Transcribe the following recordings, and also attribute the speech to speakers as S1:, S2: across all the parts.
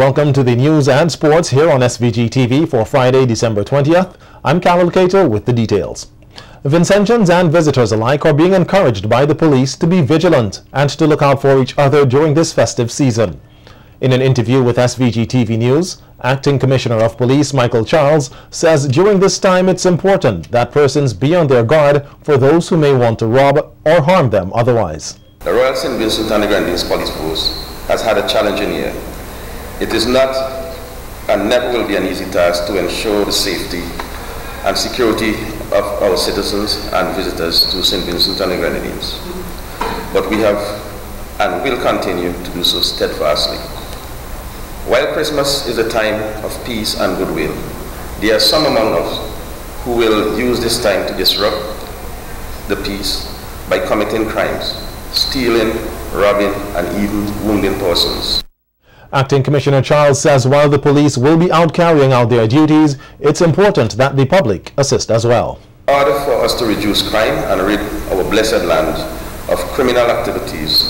S1: Welcome to the news and sports here on SVG-TV for Friday, December 20th. I'm Carol Cato with the details. Vincentians and visitors alike are being encouraged by the police to be vigilant and to look out for each other during this festive season. In an interview with SVG-TV News, Acting Commissioner of Police Michael Charles says during this time it's important that persons be on their guard for those who may want to rob or harm them otherwise.
S2: The Royal St. Vincent and the Grenadines Police Force has had a challenging year. It is not and never will be an easy task to ensure the safety and security of our citizens and visitors to St. Vincent and the Grenadines. But we have and will continue to do so steadfastly. While Christmas is a time of peace and goodwill, there are some among us who will use this time to disrupt the peace by committing crimes, stealing, robbing, and even wounding persons.
S1: Acting Commissioner Charles says while the police will be out carrying out their duties, it's important that the public assist as well.
S2: In order for us to reduce crime and rid our blessed land of criminal activities,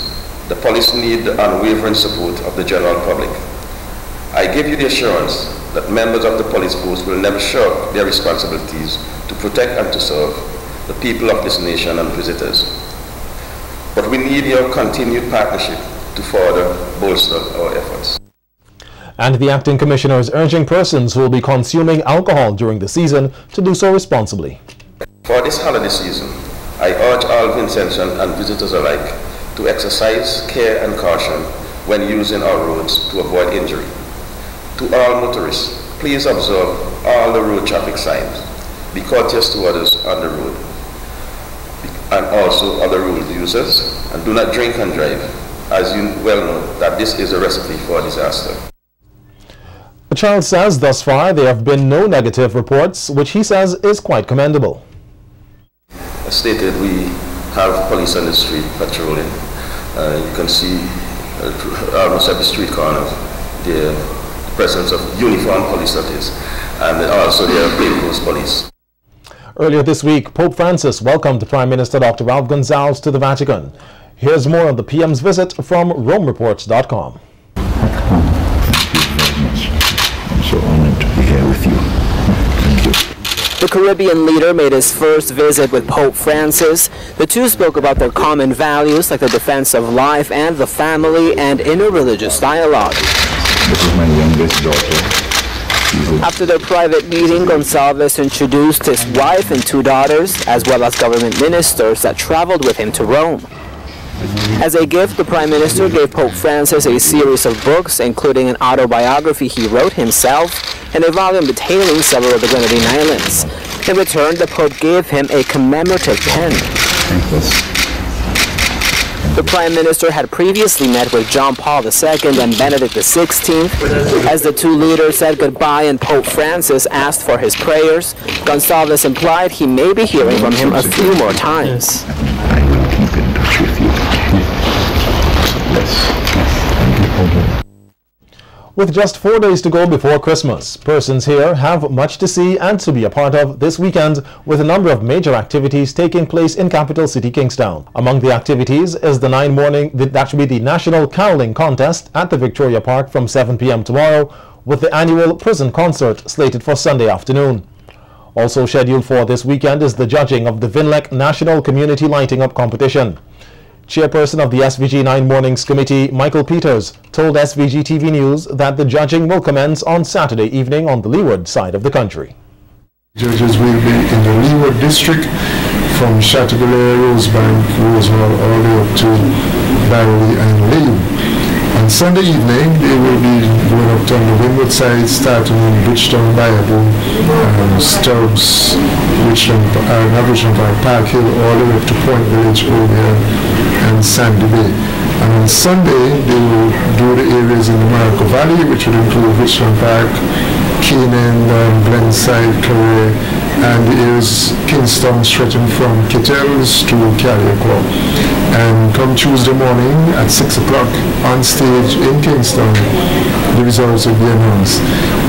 S2: the police need the unwavering support of the general public. I give you the assurance that members of the police force will never shirk their responsibilities to protect and to serve the people of this nation and visitors. But we need your continued partnership to further bolster our efforts.
S1: And the Acting Commissioner is urging persons who will be consuming alcohol during the season to do so responsibly.
S2: For this holiday season, I urge all Vincentians and visitors alike to exercise care and caution when using our roads to avoid injury. To all motorists, please observe all the road traffic signs. Be courteous to others on the road and also other road users, and do not drink and drive, as you well know that this is a recipe for disaster.
S1: Charles says thus far there have been no negative reports, which he says is quite commendable.
S2: As stated, we have police on the street patrolling. You can see almost every street corner the presence of uniformed police, that is, and also there are plainclothes police.
S1: Earlier this week, Pope Francis welcomed Prime Minister Dr. Ralph Gonsalves to the Vatican. Here's more on the PM's visit from RomeReports.com.
S3: Thank you very much. I'm so honored to be here with you. Thank you.
S4: The Caribbean leader made his first visit with Pope Francis. The two spoke about their common values like the defense of life and the family and interreligious dialogue.
S3: This is my youngest daughter.
S4: After their private meeting, Gonsalves introduced his wife and two daughters, as well as government ministers that traveled with him to Rome. As a gift, the Prime Minister gave Pope Francis a series of books, including an autobiography he wrote himself and a volume detailing several of the Grenadine islands. In return, the Pope gave him a commemorative pen. The Prime Minister had previously met with John Paul II and Benedict XVI. As the two leaders said goodbye and Pope Francis asked for his prayers, Gonsalves implied he may be hearing from him a few more times.
S3: I will keep in touch with you. Yes.
S1: With just 4 days to go before Christmas, persons here have much to see and to be a part of this weekend, with a number of major activities taking place in capital city Kingstown. Among the activities is the the National Caroling Contest at the Victoria Park from 7 p.m. tomorrow, with the annual prison concert slated for Sunday afternoon. Also scheduled for this weekend is the judging of the Vinlec National Community Lighting Up Competition. Chairperson of the SVG 9 Mornings Committee, Michael Peters, told SVG-TV News that the judging will commence on Saturday evening on the leeward side of the country.
S5: Judges will be in the leeward district from Chateauguay, Rosebank, Rosewell, all the way up to Barry and Lee. On Sunday evening, they will be going up to the windward side, starting in Bridgetown, Bayaboo, Stubbs, Richmond Park, Park Hill, all the way up to Point Village, O'Neill, and Sandy Bay. And on Sunday, they will do the areas in the Morocco Valley, which would include Richmond Park, Keenan, Glenside, Clare, and the areas Kingstown stretching from Kittels to Carriacou. And come Tuesday morning at 6 o'clock on stage in Kingstown, the results will be announced.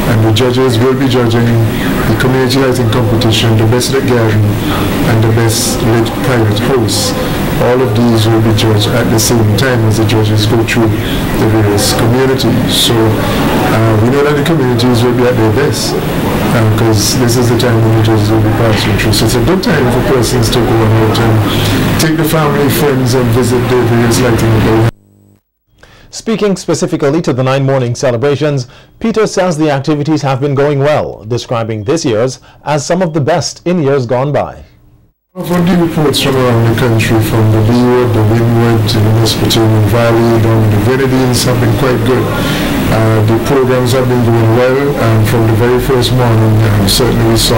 S5: And the judges will be judging the community lighting competition, the best lit garden, and the best lit private house. all of these will be judged at the same time as the judges go through the various communities. So we know that the communities will be at their best because this is the time when the judges will be passing through. So it's a good time for persons to go out and take the family, friends, and visit the various lighting.
S1: Speaking specifically to the 9 morning celebrations, Peter says the activities have been going well, describing this year's as some of the best in years gone by.
S5: From the reports from around the country, from the Leeward, the Windward, the Mesopotamian Valley, down the Grenadines have been quite good. The programs have been doing well, and from the very first morning, certainly we saw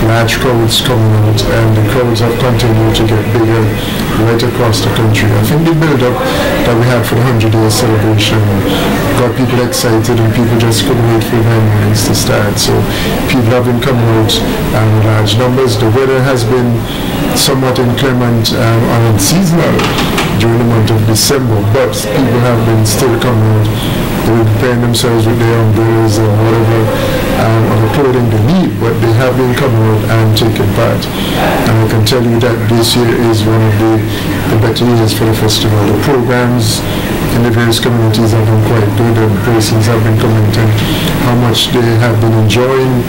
S5: large crowds coming out, and the crowds have continued to get bigger right across the country. I think the build-up that we had for the 100-day celebration got people excited, and people just couldn't wait for the 9 mornings to start. So people have been coming out in large numbers. The weather has been somewhat inclement and unseasonal during the month of December, but people have been still coming out. They will be preparing themselves with their umbrellas and whatever other clothing they need, but they have been coming out and taking part. And I can tell you that this year is one of the better years for the festival. The programs in the various communities have been quite good, and persons have been commenting how much they have been enjoying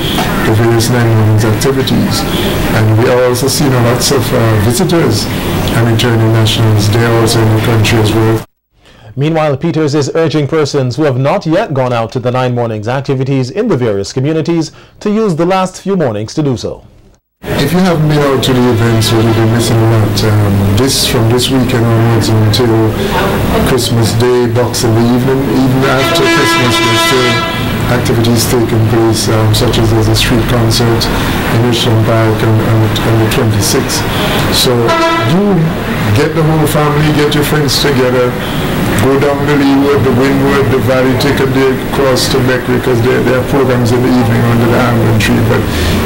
S5: the various 9 mornings activities. And we are also seeing lots of visitors and returning nationals. They are also in the country as well.
S1: Meanwhile, Peters is urging persons who have not yet gone out to the 9 mornings activities in the various communities to use the last few mornings to do so.
S5: If you haven't been out to the events, you'll be missing a lot. From this weekend onwards until Christmas Day, Boxing Day, even after Christmas, there's still activities taking place, such as there's a street concert in Richmond Park on the 26th. So you get the whole family, get your friends together, go down the Leeward, the Windward, the Valley, take a day across to Beckley, because there are programs in the evening under the almond tree. But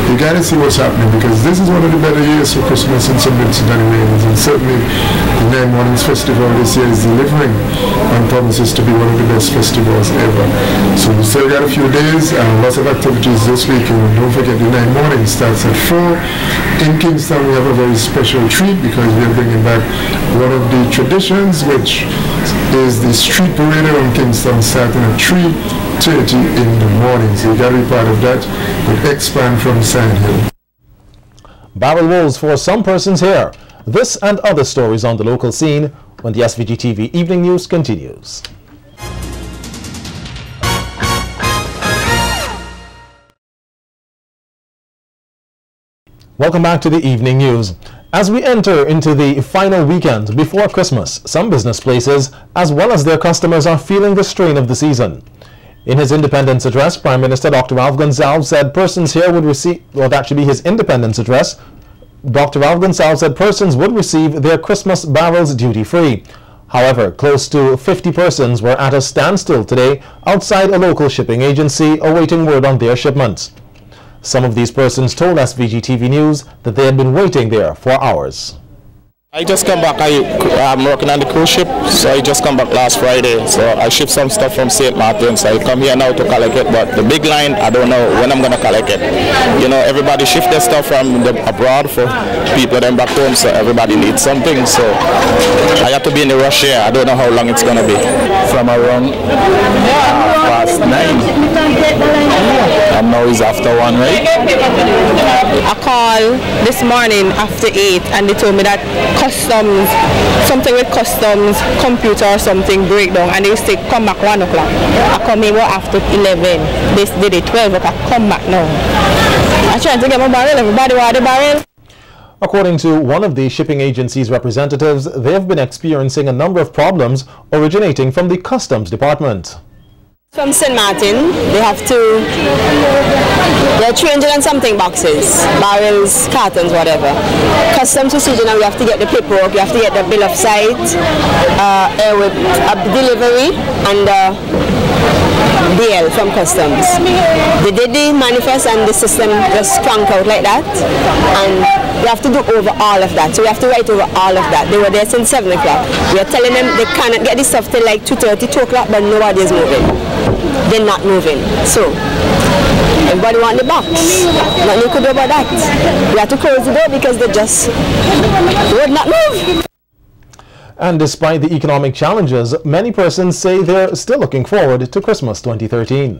S5: you got to see what's happening, because this is one of the better years for Christmas in St. Vincent and Grenadines, and certainly the 9 Mornings Festival this year is delivering and promises to be one of the best festivals ever. So we still got a few days and lots of activities this weekend. Don't forget the 9 Mornings starts at 4. In Kingston we have a very special treat, because we are bringing back one of the traditions, which is the street parade around Kingston, starting at 3:30 in the morning. So you got to be part of that with Expand from Sandhill.
S1: Barrel woes for some persons here. This and other stories on the local scene when the SVG-TV Evening News continues. Welcome back to the Evening News. As we enter into the final weekend before Christmas, some business places, as well as their customers, are feeling the strain of the season. In his Independence Address, Prime Minister Dr. Ralph Gonsalves said persons here would receive, well, that should be his Independence Address, Dr. Ralph Gonsalves said persons would receive their Christmas barrels duty-free. However, close to 50 persons were at a standstill today outside a local shipping agency awaiting word on their shipments. Some of these persons told SVG-TV News that they had been waiting there for hours.
S6: I just come back. I'm working on the cruise ship, so I just come back last Friday. So I shipped some stuff from St. Martin's. I come here now to collect it, but the big line, I don't know when I'm going to collect it. You know, everybody shift their stuff from abroad for people then back home, so everybody needs something. So I have to be in the rush here. I don't know how long it's going to be. From around past 9. And now it's after 1, right?
S7: I called this morning after 8, and they told me that customs, something with customs, computer or something breakdown, and they used to come back 1 o'clock. I come here after 11. They did it 12 o'clock. Come back now. I'm trying to get my barrel. Everybody want the barrel.
S1: According to one of the shipping agency's representatives, they have been experiencing a number of problems originating from the customs department.
S7: From St. Martin, they have to, they're 300 and something boxes, barrels, cartons, whatever. Customs procedure, now you have to get the paperwork, you have to get the bill of site, with a delivery, and DL from customs. They did the manifest and the system just cranked out like that, and we have to do over all of that. So we have to write over all of that. They were there since 7 o'clock. We are telling them they cannot get this stuff till like 2:30, 2 o'clock, but nobody is moving. They're not moving. So everybody want the box. Nothing you could do about that. We have to close the door because they just would not move.
S1: And despite the economic challenges, many persons say they're still looking forward to Christmas 2013.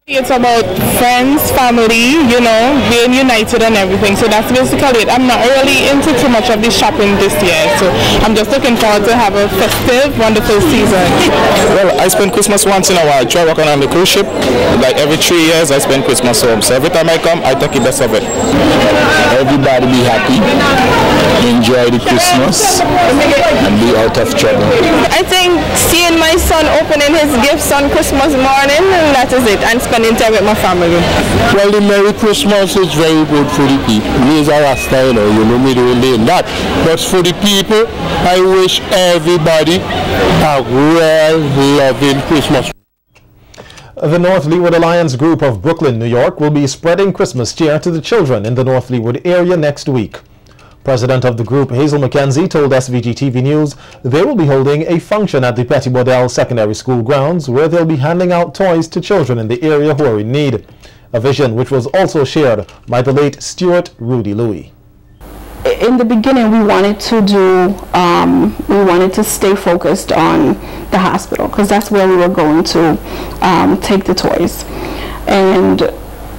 S8: It's about friends, family, you know, being united and everything. So that's basically it. I'm not really into too much of the shopping this year. So I'm just looking forward to have a festive, wonderful season.
S6: Well, I spend Christmas once in a while. Try working on the cruise ship. Like every 3 years, I spend Christmas home. So every time I come, I take the best of it.
S3: Everybody be happy, enjoy the Christmas, and be out of trouble.
S7: I think seeing my son opening his gifts on Christmas morning, and that is it, and spending time with my family.
S3: Well, the Merry Christmas is very good for the people. Me as a Rasta, you know me doing that. But for the people, I wish everybody a real loving Christmas.
S1: The North Leeward Alliance group of Brooklyn, New York will be spreading Christmas cheer to the children in the North Leeward area next week. President of the group, Hazel McKenzie, told SVG-TV News they will be holding a function at the Petty Bodell Secondary School grounds where they'll be handing out toys to children in the area who are in need. A vision which was also shared by the late Stuart Rudy Louis.
S9: In the beginning, we wanted to stay focused on the hospital because that's where we were going to take the toys, and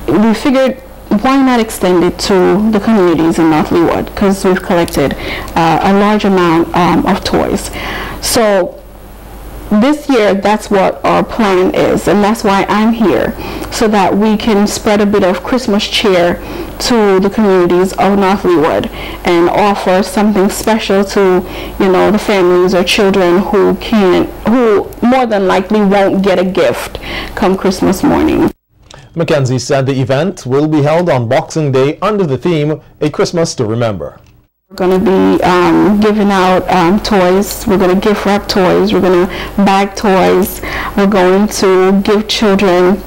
S9: we figured why not extend it to the communities in North Leeward because we've collected a large amount of toys. So this year, that's what our plan is, and that's why I'm here, so that we can spread a bit of Christmas cheer to the communities of North Leeward and offer something special to, you know, the families or children who more than likely won't get a gift come Christmas morning.
S1: McKenzie said the event will be held on Boxing Day under the theme A Christmas to Remember.
S9: We're going to be giving out toys. We're going to gift wrap toys. We're going to bag toys. We're going to give children.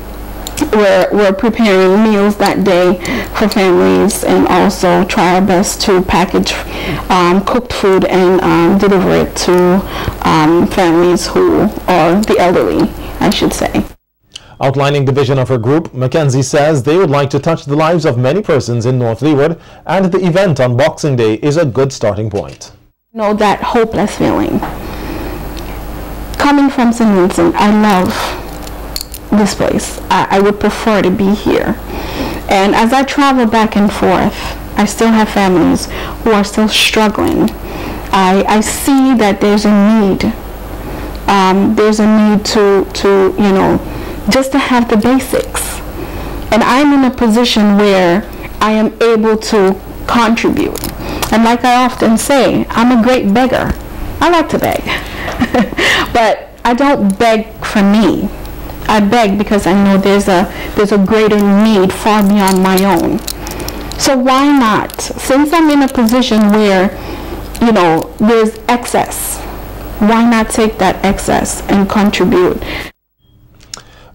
S9: We're preparing meals that day for families and also try our best to package cooked food and deliver it to families who are the elderly, I should say.
S1: Outlining the vision of her group, McKenzie says they would like to touch the lives of many persons in North Leeward, and the event on Boxing Day is a good starting point.
S9: You know, that hopeless feeling. Coming from St. Vincent, I love this place. I would prefer to be here. And as I travel back and forth, I still have families who are still struggling. I see that there's a need. There's a need to you know, just to have the basics. And I'm in a position where I am able to contribute. And like I often say, I'm a great beggar. I like to beg. But I don't beg for me. I beg because I know there's a greater need far beyond my own. So why not? Since I'm in a position where, you know, there's excess, why not take that excess and contribute?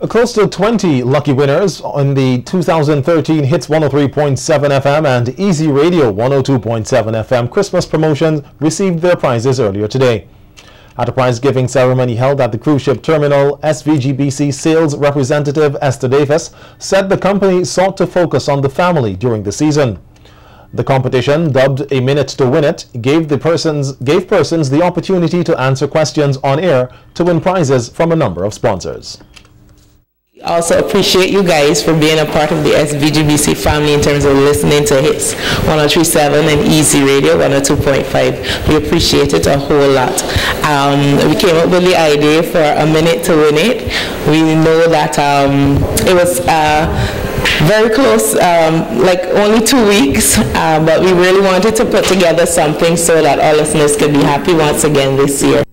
S1: Close to 20 lucky winners on the 2013 Hits 103.7 FM and Easy Radio 102.7 FM Christmas promotions received their prizes earlier today. At a prize-giving ceremony held at the cruise ship terminal, SVGBC sales representative Esther Davis said the company sought to focus on the family during the season. The competition, dubbed A Minute to Win It, gave persons the opportunity to answer questions on air to win prizes from a number of sponsors.
S10: Also appreciate you guys for being a part of the SVGBC family in terms of listening to Hits 103.7 and Easy Radio 102.5. We appreciate it a whole lot. We came up with the idea for A Minute to Win It. We know that it was very close, like only 2 weeks, but we really wanted to put together something so that our listeners could be happy once again this year.